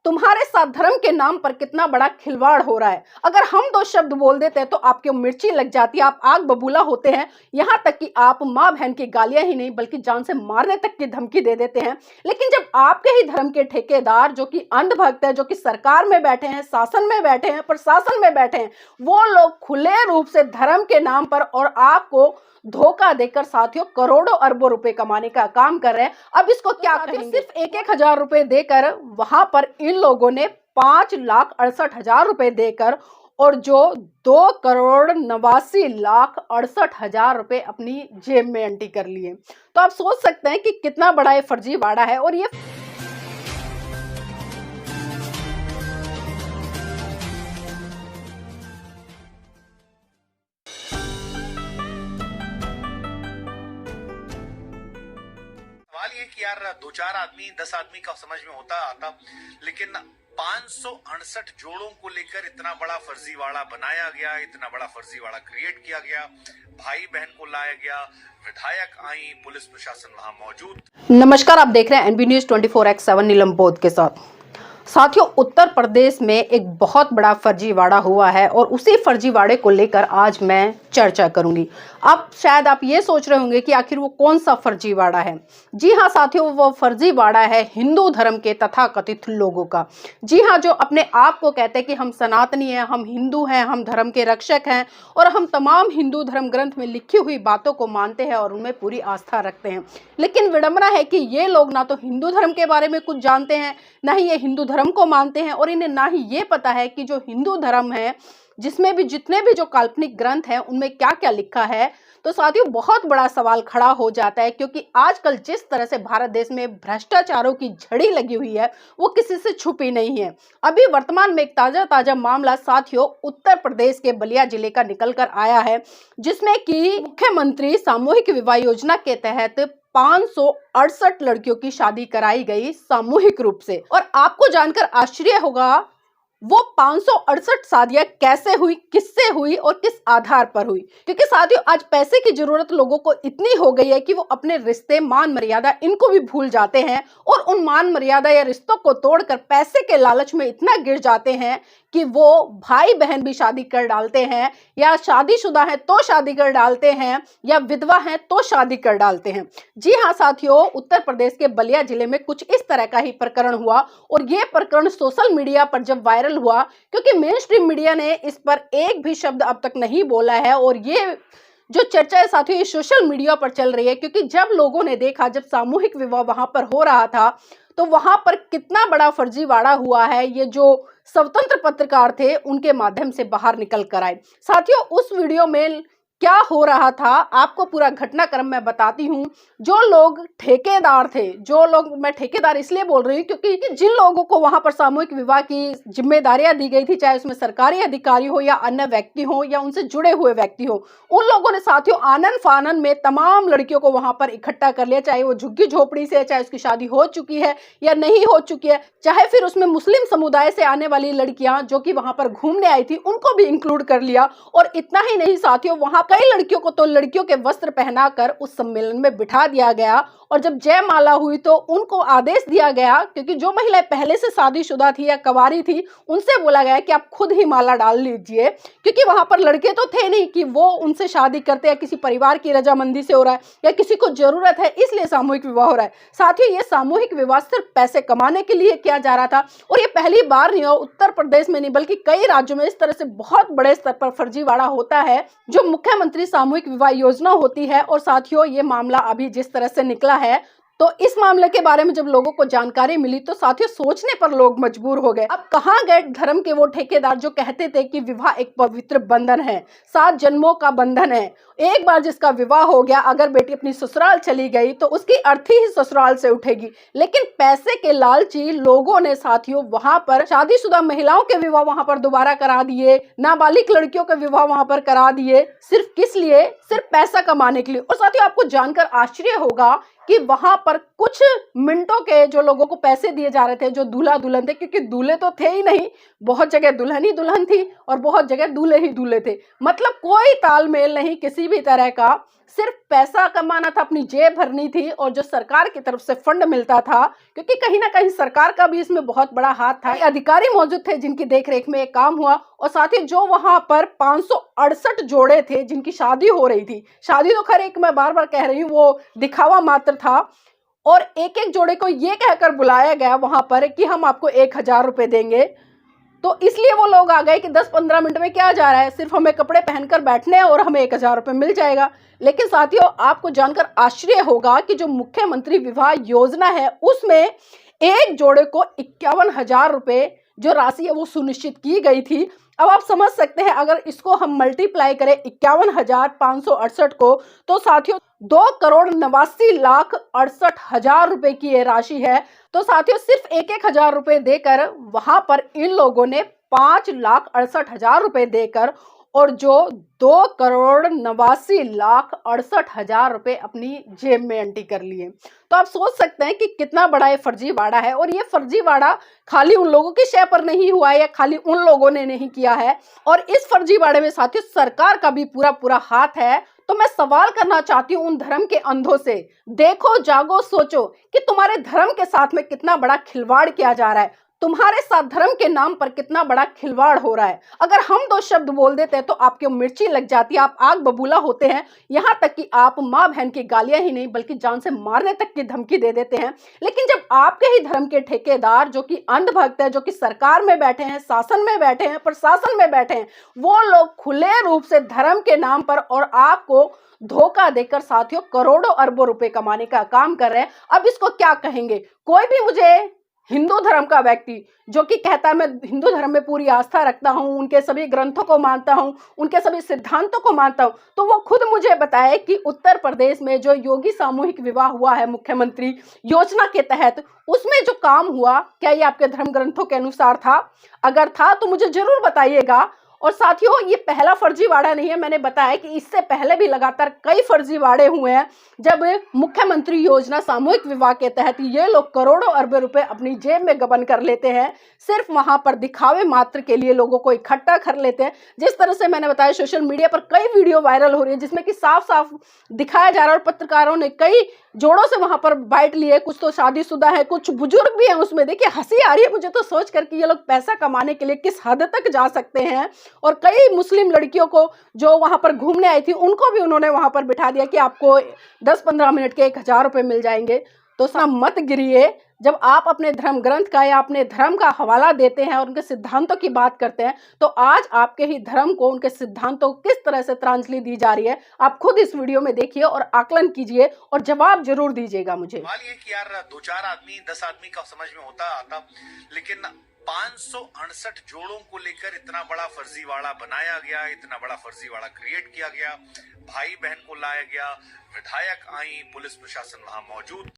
तुम्हारे साथ धर्म के नाम पर कितना बड़ा खिलवाड़ हो रहा है। अगर हम दो शब्द बोल देते हैं तो आपके मिर्ची लग जाती है, आप आग बबूला होते हैं, यहाँ तक कि आप माँ बहन की गालियां ही नहीं बल्कि जान से मारने तक की धमकी दे देते हैं। लेकिन जब आपके ही धर्म के ठेकेदार जो कि अंधभक्त है, जो कि सरकार में बैठे हैं, शासन में बैठे हैं, प्रशासन में बैठे हैं, वो लोग खुले रूप से धर्म के नाम पर और आपको धोखा देकर साथियों करोड़ों अरबों रुपए कमाने का काम कर रहे हैं। अब इसको क्या कहेंगे? सिर्फ 1,000 रुपए देकर वहां पर इन लोगों ने 5,68,000 रुपए देकर और जो 2,89,68,000 रुपए अपनी जेब में एंट्री कर लिए। तो आप सोच सकते हैं कि कितना बड़ा ये फर्जीवाड़ा है। और ये सवाल ये कि यार 2-4 आदमी 10 आदमी का समझ में होता आता, लेकिन 568 जोड़ों को लेकर इतना बड़ा फर्जीवाड़ा बनाया गया, इतना बड़ा फर्जीवाड़ा क्रिएट किया गया, भाई बहन को लाया गया, विधायक आई, पुलिस प्रशासन वहां मौजूद। नमस्कार, आप देख रहे हैं एनबी न्यूज 24x7 नीलम बोध के साथ। साथियों, उत्तर प्रदेश में एक बहुत बड़ा फर्जीवाड़ा हुआ है और उसी फर्जीवाड़े को लेकर आज मैं चर्चा करूंगी। अब शायद आप ये सोच रहे होंगे कि आखिर वो कौन सा फर्जीवाड़ा है। जी हाँ साथियों, वो फर्जीवाड़ा है हिंदू धर्म के तथाकथित लोगों का। जी हाँ, जो अपने आप को कहते हैं कि हम सनातनी हैं, हम हिंदू हैं, हम धर्म के रक्षक हैं और हम तमाम हिंदू धर्म ग्रंथ में लिखी हुई बातों को मानते हैं और उनमें पूरी आस्था रखते हैं। लेकिन विडंबना है कि ये लोग ना तो हिंदू धर्म के बारे में कुछ जानते हैं, ना ही ये हिंदू धर्म को मानते हैं और इन्हें ना ही ये पता है कि जो हिंदू धर्म है, जिसमें भी जितने भी जो काल्पनिक ग्रंथ हैं उनमें क्या क्या लिखा है। तो साथियों, बहुत बड़ा सवाल खड़ा हो जाता है, क्योंकि आजकल जिस तरह से भारत देश में भ्रष्टाचारों की झड़ी लगी हुई है वो किसी से छुपी नहीं है। अभी वर्तमान में एक ताजा मामला साथियों उत्तर प्रदेश के बलिया जिले का निकल कर आया है, जिसमें कि मुख्यमंत्री सामूहिक विवाह योजना के तहत 568 लड़कियों की शादी कराई गई सामूहिक रूप से। और आपको जानकर आश्चर्य होगा, वो 568 शादियां कैसे हुई, किससे हुई और किस आधार पर हुई। क्योंकि साथियों, आज पैसे की जरूरत लोगों को इतनी हो गई है कि वो अपने रिश्ते, मान मर्यादा इनको भी भूल जाते हैं और उन मान मर्यादा या रिश्तों को तोड़कर पैसे के लालच में इतना गिर जाते हैं कि वो भाई बहन भी शादी कर डालते हैं, या शादीशुदा है तो शादी कर डालते हैं, या विधवा है तो शादी कर डालते हैं। जी हाँ साथियों, उत्तर प्रदेश के बलिया जिले में कुछ इस तरह का ही प्रकरण हुआ और ये प्रकरण सोशल मीडिया पर जब वायरल हुआ, क्योंकि मेन स्ट्रीम मीडिया ने इस पर एक भी शब्द अब तक नहीं बोला है और ये जो चर्चा है साथियों ये सोशल मीडिया पर चल रही है। क्योंकि जब लोगों ने देखा, जब सामूहिक विवाह वहां पर हो रहा था, तो वहां पर कितना बड़ा फर्जीवाड़ा हुआ है, ये जो स्वतंत्र पत्रकार थे उनके माध्यम से बाहर निकल कर आए। साथियों, उस वीडियो में क्या हो रहा था आपको पूरा घटनाक्रम मैं बताती हूँ। जो लोग ठेकेदार थे, जो लोग, मैं ठेकेदार इसलिए बोल रही हूँ क्योंकि जिन लोगों को वहां पर सामूहिक विवाह की जिम्मेदारियां दी गई थी, चाहे उसमें सरकारी अधिकारी हो या अन्य व्यक्ति हो या उनसे जुड़े हुए व्यक्ति हो, उन लोगों ने साथियों आनन फानन में तमाम लड़कियों को वहां पर इकट्ठा कर लिया, चाहे वो झुग्गी झोपड़ी से, चाहे उसकी शादी हो चुकी है या नहीं हो चुकी है, चाहे फिर उसमें मुस्लिम समुदाय से आने वाली लड़कियां जो कि वहां पर घूमने आई थी उनको भी इंक्लूड कर लिया। और इतना ही नहीं साथियों, वहां कई लड़कियों को तो लड़कियों के वस्त्र पहनाकर उस सम्मेलन में बिठा दिया गया और जब जयमाला हुई तो उनको आदेश दिया गया, क्योंकि जो महिलाएं पहले से शादीशुदा थी या कवारी थी उनसे बोला गया कि आप खुद ही माला डाल लीजिए, क्योंकि वहां पर लड़के तो थे नहीं कि वो उनसे शादी करते, या किसी परिवार की रजामंदी से हो रहा है या किसी को जरूरत है इसलिए सामूहिक विवाह हो रहा है। साथियों, ये सामूहिक विवाह सिर्फ पैसे कमाने के लिए किया जा रहा था और ये पहली बार नहीं हो, उत्तर प्रदेश में नहीं बल्कि कई राज्यों में इस तरह से बहुत बड़े स्तर पर फर्जीवाड़ा होता है जो मुख्यमंत्री सामूहिक विवाह योजना होती है। और साथियों, ये मामला अभी जिस तरह से निकला है, तो इस मामले के बारे में जब लोगों को जानकारी मिली तो साथियों सोचने पर लोग मजबूर हो गए। अब कहां गए धर्म के वो ठेकेदार जो कहते थे कि विवाह एक पवित्र बंधन है, 7 जन्मों का बंधन है, एक बार जिसका विवाह हो गया, अगर बेटी अपनी ससुराल चली गई तो उसकी अर्थी ही ससुराल से उठेगी। लेकिन पैसे के लालची लोगों ने साथियों वहां पर शादीशुदा महिलाओं के विवाह वहां पर दोबारा करा दिए, नाबालिग लड़कियों के विवाह वहां पर करा दिए, सिर्फ किस लिए? सिर्फ पैसा कमाने के लिए। और साथियों, आपको जानकर आश्चर्य होगा कि वहां पर कुछ मिनटों के जो लोगों को पैसे दिए जा रहे थे, जो दूल्हा दुल्हन थे, क्योंकि दूल्हे तो थे ही नहीं, बहुत जगह दुल्हन ही दुल्हन थी और बहुत जगह दूल्हे ही दूल्हे थे। मतलब कोई तालमेल नहीं किसी भी तरह का, सिर्फ पैसा कमाना था, अपनी जेब भरनी थी और जो सरकार की तरफ से फंड मिलता था, क्योंकि कहीं ना कहीं सरकार का भी इसमें बहुत बड़ा हाथ था। अधिकारी मौजूद थे जिनकी देखरेख में ये काम हुआ और साथ ही जो वहां पर 568 जोड़े थे जिनकी शादी हो रही थी, शादी तो खैर एक मैं बार बार कह रही हूँ वो दिखावा मात्र था, और एक एक जोड़े को ये कहकर बुलाया गया वहां पर कि हम आपको 1000 रुपए देंगे। तो इसलिए वो लोग आ गए कि 10-15 मिनट में क्या जा रहा है, सिर्फ हमें कपड़े पहनकर बैठने हैं और हमें 1000 रुपए मिल जाएगा। लेकिन साथियों, आपको जानकर आश्चर्य होगा कि जो मुख्यमंत्री विवाह योजना है उसमें एक जोड़े को 51,000 रुपए जो राशि है वो सुनिश्चित की गई थी। अब आप समझ सकते हैं, अगर इसको हम मल्टीप्लाई करें 51,568 को, तो साथियों 2,89,68,000 रुपए की ये राशि है। तो साथियों सिर्फ 1,000 रुपए देकर वहां पर इन लोगों ने 5,68,000 रुपए देकर और जो 2,89,68,000 रुपए अपनी जेब में एंट्री कर लिए। तो आप सोच सकते हैं कि कितना बड़ा ये फर्जीवाड़ा है, और ये फर्जीवाड़ा खाली उन लोगों की शय पर नहीं हुआ है या खाली उन लोगों ने नहीं किया है, और इस फर्जीवाड़े में साथियों सरकार का भी पूरा पूरा हाथ है। तो मैं सवाल करना चाहती हूँ उन धर्म के अंधों से, देखो जागो सोचो कि तुम्हारे धर्म के साथ में कितना बड़ा खिलवाड़ किया जा रहा है, तुम्हारे साथ धर्म के नाम पर कितना बड़ा खिलवाड़ हो रहा है। अगर हम 2 शब्द बोल देते हैं तो आपकी मिर्ची लग जाती है, आप आग बबूला होते हैं, यहां तक कि आप माँ बहन की गालियां ही नहीं बल्कि जान से मारने तक की धमकी दे देते हैं। लेकिन जब आपके ही धर्म के ठेकेदार जो कि अंधभक्त है, जो कि सरकार में बैठे हैं, शासन में बैठे हैं, प्रशासन में बैठे हैं, वो लोग खुले रूप से धर्म के नाम पर और आपको धोखा देकर साथियों करोड़ों अरबों रुपए कमाने का काम कर रहे हैं, अब इसको क्या कहेंगे। कोई भी मुझे हिंदू धर्म का व्यक्ति जो कि कहता है मैं हिंदू धर्म में पूरी आस्था रखता हूं, उनके सभी ग्रंथों को मानता हूं, उनके सभी सिद्धांतों को मानता हूं, तो वो खुद मुझे बताए कि उत्तर प्रदेश में जो योगी सामूहिक विवाह हुआ है मुख्यमंत्री योजना के तहत, उसमें जो काम हुआ क्या ये आपके धर्म ग्रंथों के अनुसार था? अगर था तो मुझे जरूर बताइएगा। और साथियों ये पहला फर्जीवाड़ा नहीं है, मैंने बताया कि इससे पहले भी लगातार कई फर्जीवाड़े हुए हैं, जब मुख्यमंत्री योजना सामूहिक विवाह के तहत ये लोग करोड़ों अरबों रुपए अपनी जेब में गबन कर लेते हैं, सिर्फ वहां पर दिखावे मात्र के लिए लोगों को इकट्ठा कर लेते हैं। जिस तरह से मैंने बताया सोशल मीडिया पर कई वीडियो वायरल हो रही है जिसमें कि साफ साफ दिखाया जा रहा है, और पत्रकारों ने कई जोड़ों से वहां पर बाइट लिए, कुछ तो शादीशुदा है, कुछ बुजुर्ग भी हैं उसमें। देखिए हंसी आ रही है मुझे तो सोच कर कि ये लोग पैसा कमाने के लिए किस हद तक जा सकते हैं। और कई मुस्लिम लड़कियों को जो वहां पर घूमने आई थी उनको भी उन्होंने वहां पर बिठा दिया कि आपको 10-15 मिनट के 1,000 रुपए मिल जाएंगे। तो सब मत गिरिए, जब आप अपने धर्म ग्रंथ का या अपने धर्म का हवाला देते हैं और उनके सिद्धांतों की बात करते हैं, तो आज आपके ही धर्म को उनके सिद्धांतों को किस तरह से त्रांजलि दी जा रही है, आप खुद इस वीडियो में देखिए और आकलन कीजिए और जवाब जरूर दीजिएगा मुझे। सवाल ये कि यार 2-4 आदमी 10 आदमी का समझ में होता आता, लेकिन 568 जोड़ों को लेकर इतना बड़ा फर्जीवाड़ा बनाया गया, इतना बड़ा फर्जीवाड़ा क्रिएट किया गया, भाई बहन को लाया गया, विधायक आई, पुलिस प्रशासन वहां मौजूद